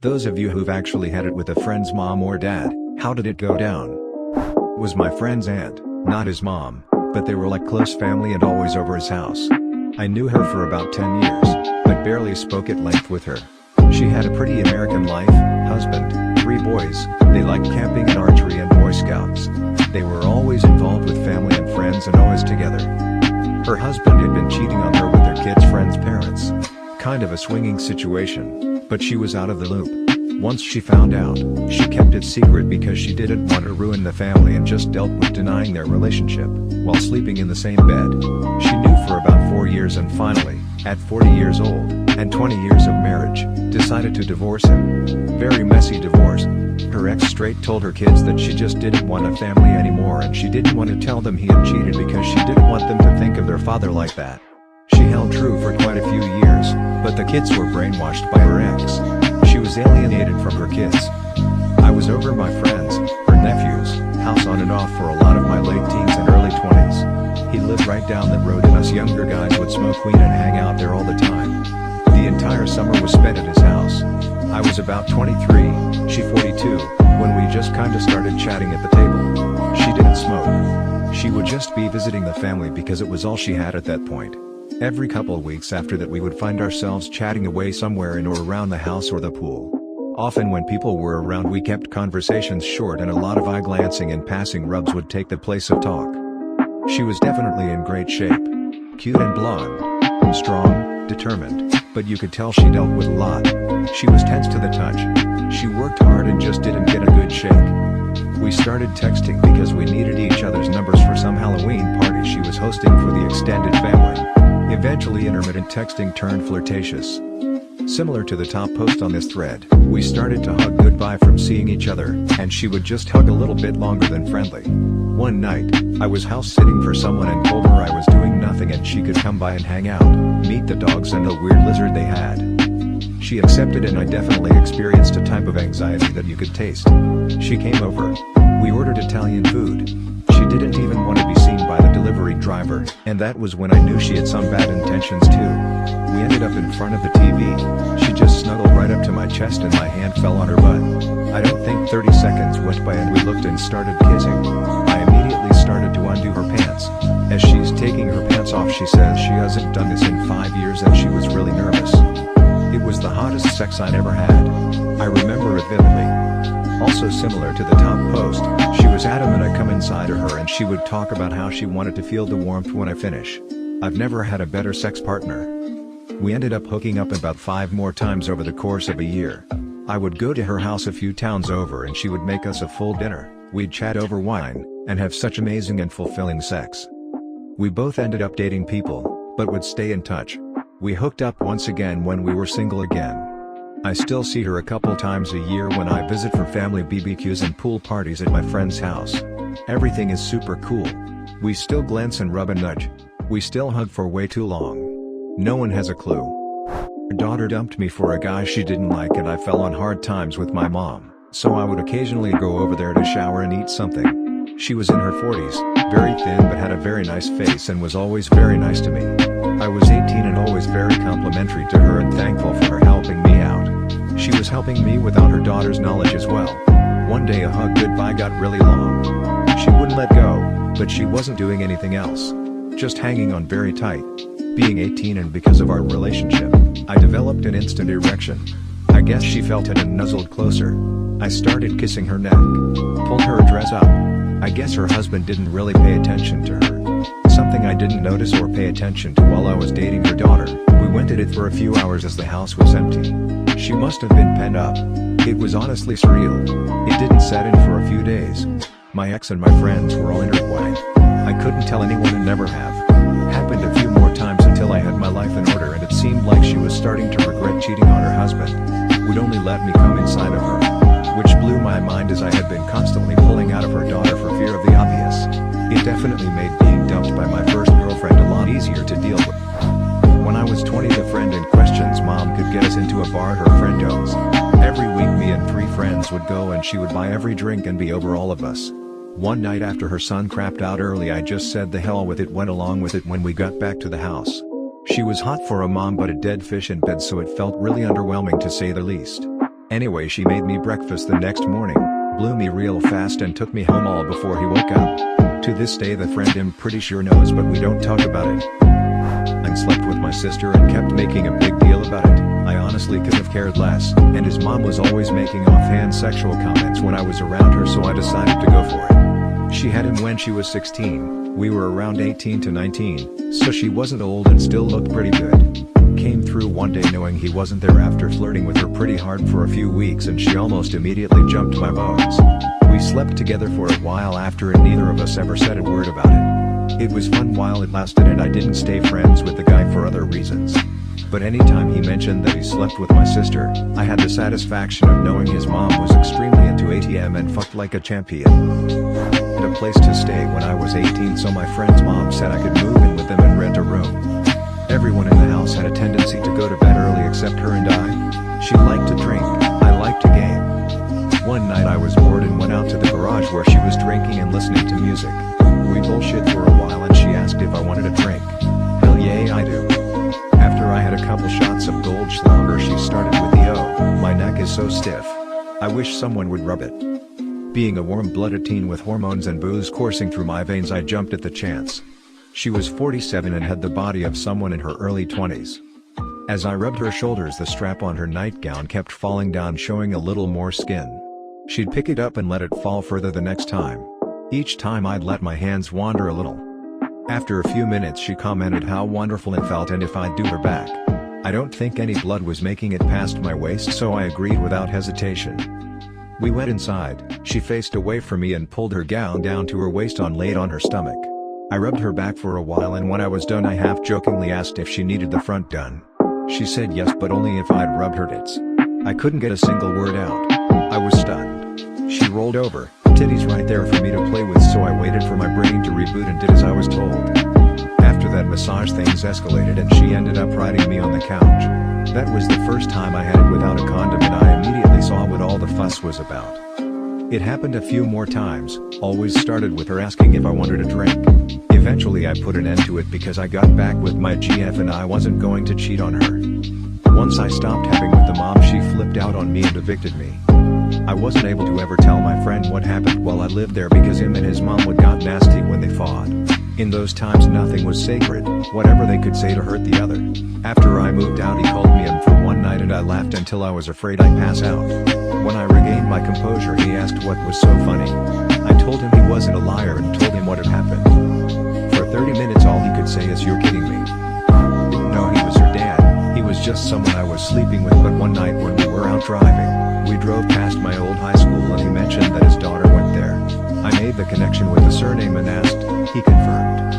Those of you who've actually had it with a friend's mom or dad, how did it go down? It was my friend's aunt, not his mom, but they were like close family and always over his house. I knew her for about 10 years, but barely spoke at length with her. She had a pretty American life, husband, 3 boys, they liked camping and archery and Boy Scouts. They were always involved with family and friends and always together. Her husband had been cheating on her with their kids' friends' parents. Kind of a swinging situation, but she was out of the loop. Once she found out, she kept it secret because she didn't want to ruin the family and just dealt with denying their relationship, while sleeping in the same bed. She knew for about 4 years and finally, at 40 years old, and 20 years of marriage, decided to divorce him. Very messy divorce. Her ex straight told her kids that she just didn't want a family anymore and she didn't want to tell them he had cheated because she didn't want them to think of their father like that. She held true for quite a few years, but the kids were brainwashed by her ex. She was alienated from her kids. I was over my friends, her nephew's, house on and off for a lot of my late teens and early 20s. He lived right down the road and us younger guys would smoke weed and hang out there all the time. The entire summer was spent at his house. I was about 23, she 42, when we just kinda started chatting at the table. She didn't smoke. She would just be visiting the family because it was all she had at that point. Every couple weeks after that we would find ourselves chatting away somewhere in or around the house or the pool. Often when people were around we kept conversations short and a lot of eye-glancing and passing rubs would take the place of talk. She was definitely in great shape. Cute and blonde. Strong, determined, but you could tell she dealt with a lot. She was tense to the touch. She worked hard and just didn't get a good shake. We started texting because we needed each other's numbers for some Halloween party she was hosting for the extended family. Eventually intermittent texting turned flirtatious. Similar to the top post on this thread, we started to hug goodbye from seeing each other, and she would just hug a little bit longer than friendly. One night, I was house sitting for someone and told her I was doing nothing and she could come by and hang out, meet the dogs and the weird lizard they had. She accepted and I definitely experienced a type of anxiety that you could taste. She came over. We ordered Italian food. She didn't even want to be seen by the delivery driver, and that was when I knew she had some bad intentions too. We ended up in front of the TV. She just snuggled right up to my chest and my hand fell on her butt. I don't think 30 seconds went by and we looked and started kissing. I immediately started to undo her pants. As she's taking her pants off she says she hasn't done this in 5 years and she was really nervous. It was the hottest sex I'd ever had. I remember it vividly. Also similar to the top post, she was adamant I come inside of her and she would talk about how she wanted to feel the warmth when I finish. I've never had a better sex partner. We ended up hooking up about 5 more times over the course of a year. I would go to her house a few towns over and she would make us a full dinner, we'd chat over wine, and have such amazing and fulfilling sex. We both ended up dating people, but would stay in touch. We hooked up once again when we were single again. I still see her a couple times a year when I visit for family BBQs and pool parties at my friend's house. Everything is super cool. We still glance and rub and nudge. We still hug for way too long. No one has a clue. Her daughter dumped me for a guy she didn't like and I fell on hard times with my mom, so I would occasionally go over there to shower and eat something. She was in her 40s, very thin but had a very nice face and was always very nice to me. I was 18 and always very complimentary to her and thankful for her helping me out. She was helping me without her daughter's knowledge as well. One day a hug goodbye got really long. She wouldn't let go, but she wasn't doing anything else. Just hanging on very tight. Being 18 and because of our relationship, I developed an instant erection. I guess she felt it and nuzzled closer. I started kissing her neck. Pulled her dress up. I guess her husband didn't really pay attention to her. Something I didn't notice or pay attention to while I was dating her daughter. We went at it for a few hours as the house was empty. She must have been pent up. It was honestly surreal. It didn't set in for a few days. My ex and my friends were all intertwined. I couldn't tell anyone and never have. Happened a few more times until I had my life in order and it seemed like she was starting to regret cheating on her husband. Would only let me come inside of her. Which blew my mind as I had been constantly pulling out of her daughter for fear of the obvious. It definitely made being dumped by my first girlfriend a lot easier to deal with. When I was 20 the friend in question's mom could get us into a bar her friend owns. Every week me and 3 friends would go and she would buy every drink and be over all of us. One night after her son crapped out early I just said the hell with it, went along with it when we got back to the house. She was hot for a mom but a dead fish in bed so it felt really underwhelming to say the least. Anyway, she made me breakfast the next morning, blew me real fast and took me home all before he woke up. To this day the friend I'm pretty sure knows, but we don't talk about it. I slept with my sister and kept making a big deal about it. I honestly could have cared less, and his mom was always making offhand sexual comments when I was around her, so I decided to go for it. She had him when she was 16, we were around 18 to 19, so she wasn't old and still looked pretty good. Came through one day knowing he wasn't there after flirting with her pretty hard for a few weeks, and she almost immediately jumped my bones. We slept together for a while after, and neither of us ever said a word about it. It was fun while it lasted, and I didn't stay friends with the guy for other reasons. But anytime he mentioned that he slept with my sister, I had the satisfaction of knowing his mom was extremely into ATM and fucked like a champion. And a place to stay when I was 18, so my friend's mom said I could move in with them and rent a room. Everyone in the house had a tendency to go to bed early except her and I. She liked to drink, I liked to game. One night I was bored and went out to the garage where she was drinking and listening to music. We bullshit for a while and she asked if I wanted a drink. Hell yeah, I do. After I had a couple shots of Goldschlager, she started with the "Oh, my neck is so stiff. I wish someone would rub it." Being a warm-blooded teen with hormones and booze coursing through my veins, I jumped at the chance. She was 47 and had the body of someone in her early 20s. As I rubbed her shoulders, the strap on her nightgown kept falling down, showing a little more skin. She'd pick it up and let it fall further the next time. Each time I'd let my hands wander a little. After a few minutes she commented how wonderful it felt and if I'd do her back. I don't think any blood was making it past my waist, so I agreed without hesitation. We went inside, she faced away from me and pulled her gown down to her waist and laid on her stomach. I rubbed her back for a while, and when I was done I half-jokingly asked if she needed the front done. She said yes, but only if I'd rubbed her tits. I couldn't get a single word out. I was stunned. She rolled over, titties right there for me to play with, so I waited for my brain to reboot and did as I was told. After that massage, things escalated and she ended up riding me on the couch. That was the first time I had it without a condom, and I immediately saw what all the fuss was about. It happened a few more times, always started with her asking if I wanted a drink. Eventually I put an end to it because I got back with my GF and I wasn't going to cheat on her. Once I stopped having with the mom, she flipped out on me and evicted me. I wasn't able to ever tell my friend what happened while I lived there because him and his mom would got nasty when they fought. In those times nothing was sacred, whatever they could say to hurt the other. After I moved out he called me in for one night and I laughed until I was afraid I'd pass out. When I regained my composure he asked what was so funny. I told him he wasn't a liar and told him what had happened. For 30 minutes all he could say is, "You're kidding me." Didn't know he was her dad, he was just someone I was sleeping with, but one night when we were out driving, we drove past my old high school and he mentioned that his daughter went there. I made the connection with the surname and asked, he confirmed.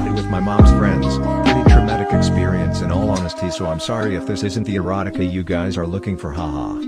And with my mom's friends, pretty traumatic experience in all honesty, so I'm sorry if this isn't the erotica you guys are looking for, haha.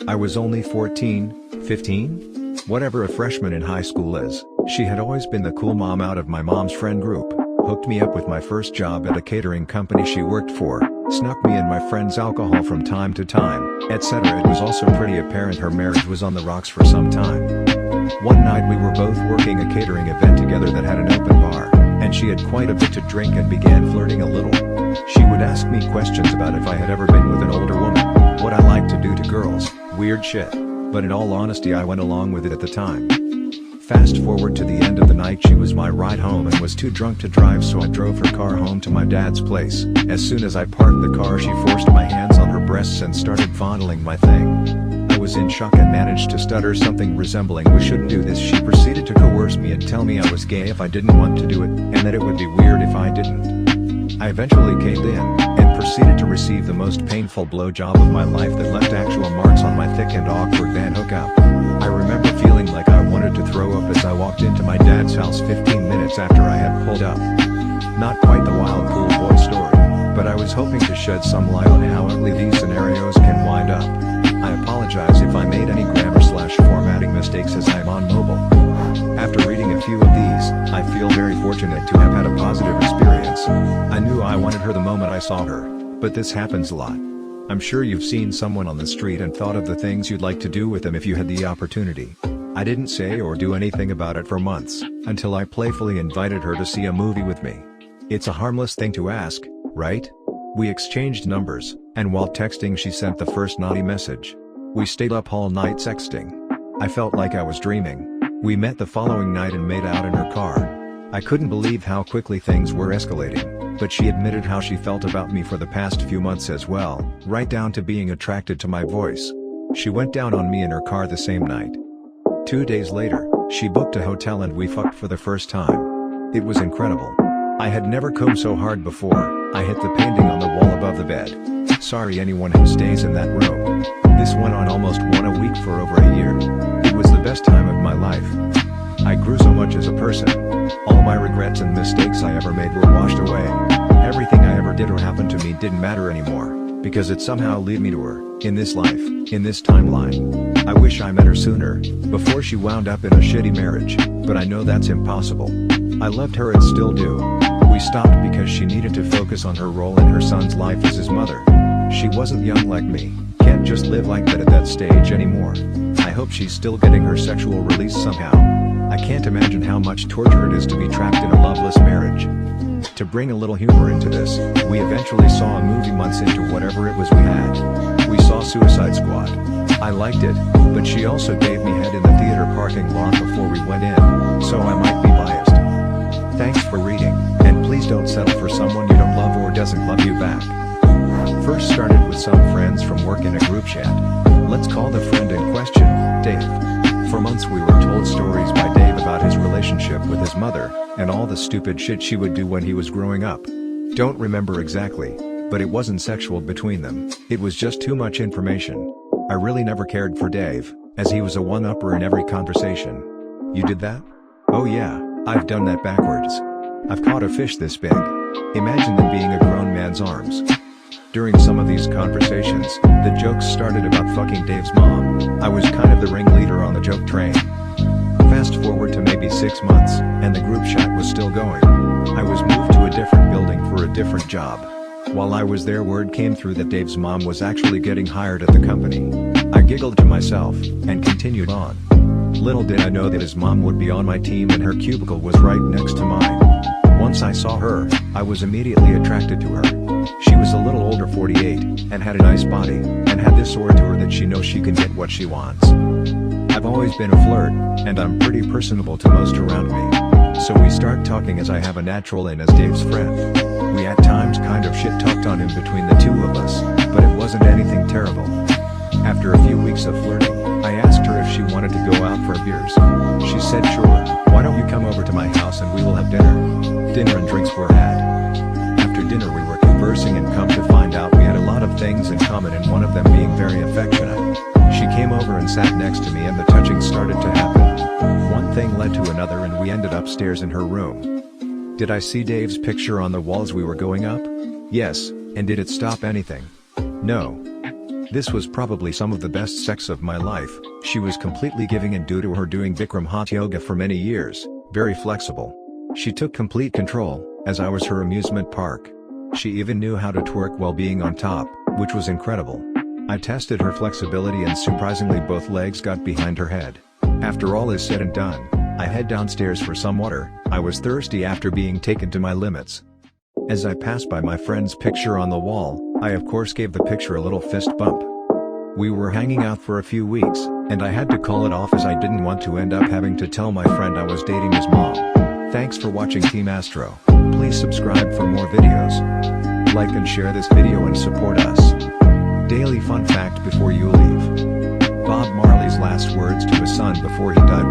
I was only 14, 15? Whatever a freshman in high school is. She had always been the cool mom out of my mom's friend group, hooked me up with my first job at a catering company she worked for, snuck me and my friends alcohol from time to time, etc. It was also pretty apparent her marriage was on the rocks for some time. One night we were both working a catering event together that had an open bar, and she had quite a bit to drink and began flirting a little. She would ask me questions about if I had ever been with an older woman, what I liked to do to girls, weird shit, but in all honesty I went along with it at the time. Fast forward to the end of the night, she was my ride home and was too drunk to drive, so I drove her car home to my dad's place. As soon as I parked the car she forced my hands on her breasts and started fondling my thing. I was in shock and managed to stutter something resembling, "We shouldn't do this." She proceeded to coerce me and tell me I was gay if I didn't want to do it, and that it would be weird if I didn't. I eventually caved in, and proceeded to receive the most painful blowjob of my life that left actual marks on my thick and awkward van hookup. I remember feeling like I wanted to throw up as I walked into my dad's house 15 minutes after I had pulled up. Not quite the wild cool boy story, but I was hoping to shed some light on how ugly these scenarios can wind up. I apologize if I made any grammar/formatting mistakes as I'm on mobile. After reading a few of these, I feel very fortunate to have had a positive experience. I knew I wanted her the moment I saw her, but this happens a lot. I'm sure you've seen someone on the street and thought of the things you'd like to do with them if you had the opportunity. I didn't say or do anything about it for months, until I playfully invited her to see a movie with me. It's a harmless thing to ask, right? We exchanged numbers, and while texting she sent the first naughty message. We stayed up all night sexting. I felt like I was dreaming. We met the following night and made out in her car. I couldn't believe how quickly things were escalating, but she admitted how she felt about me for the past few months as well, right down to being attracted to my voice. She went down on me in her car the same night. 2 days later, she booked a hotel and we fucked for the first time. It was incredible. I had never come so hard before. I hit the painting on the wall above the bed. Sorry anyone who stays in that room. This went on almost one a week for over a year. It was the best time of my life. I grew so much as a person. All my regrets and mistakes I ever made were washed away. Everything I ever did or happened to me didn't matter anymore, because it somehow led me to her, in this life, in this timeline. I wish I met her sooner, before she wound up in a shitty marriage, but I know that's impossible. I loved her and still do. We stopped because she needed to focus on her role in her son's life as his mother. She wasn't young like me, can't just live like that at that stage anymore. I hope she's still getting her sexual release somehow. I can't imagine how much torture it is to be trapped in a loveless marriage. To bring a little humor into this, we eventually saw a movie months into whatever it was we had. We saw Suicide Squad. I liked it, but she also gave me head in the theater parking lot before we went in, so I might be biased. Thanks for reading, and please don't settle for someone you don't love or doesn't love you back. First started with some friends from work in a group chat. Let's call the friend in question, Dave. For months we were told stories by Dave about his relationship with his mother, and all the stupid shit she would do when he was growing up. Don't remember exactly, but it wasn't sexual between them, it was just too much information. I really never cared for Dave, as he was a one-upper in every conversation. You did that? Oh yeah, I've done that backwards. I've caught a fish this big. Imagine them being a grown man's arms. During some of these conversations, the jokes started about fucking Dave's mom. I was kind of the ringleader on the joke train. Fast forward to maybe 6 months, and the group chat was still going. I was moved to a different building for a different job. While I was there, word came through that Dave's mom was actually getting hired at the company. I giggled to myself, and continued on. Little did I know that his mom would be on my team and her cubicle was right next to mine. Once I saw her, I was immediately attracted to her. She was a little older, 48, and had a nice body, and had this aura to her that she knows she can get what she wants. I've always been a flirt, and I'm pretty personable to most around me. So we start talking as I have a natural in as Dave's friend. We at times kind of shit-talked on him between the two of us, but it wasn't anything terrible. After a few weeks of flirting, I asked her if she wanted to go out for beers. She said sure, why don't you come over to my house and we will have dinner. Dinner and drinks were had. After dinner we were conversing and come to find out we had a lot of things in common, and one of them being very affectionate. She came over and sat next to me and the touching started to happen. One thing led to another and we ended upstairs in her room. Did I see Dave's picture on the wall as we were going up? Yes, and did it stop anything? No. This was probably some of the best sex of my life. She was completely giving, and due to her doing Bikram hot yoga for many years, very flexible. She took complete control, as I was her amusement park. She even knew how to twerk while being on top, which was incredible. I tested her flexibility and surprisingly both legs got behind her head. After all is said and done, I head downstairs for some water. I was thirsty after being taken to my limits. As I passed by my friend's picture on the wall, I of course gave the picture a little fist bump. We were hanging out for a few weeks, and I had to call it off as I didn't want to end up having to tell my friend I was dating his mom. Thanks for watching Team Astro. Please subscribe for more videos. Like and share this video and support us. Daily fun fact before you leave. Bob Marley's last words to his son before he died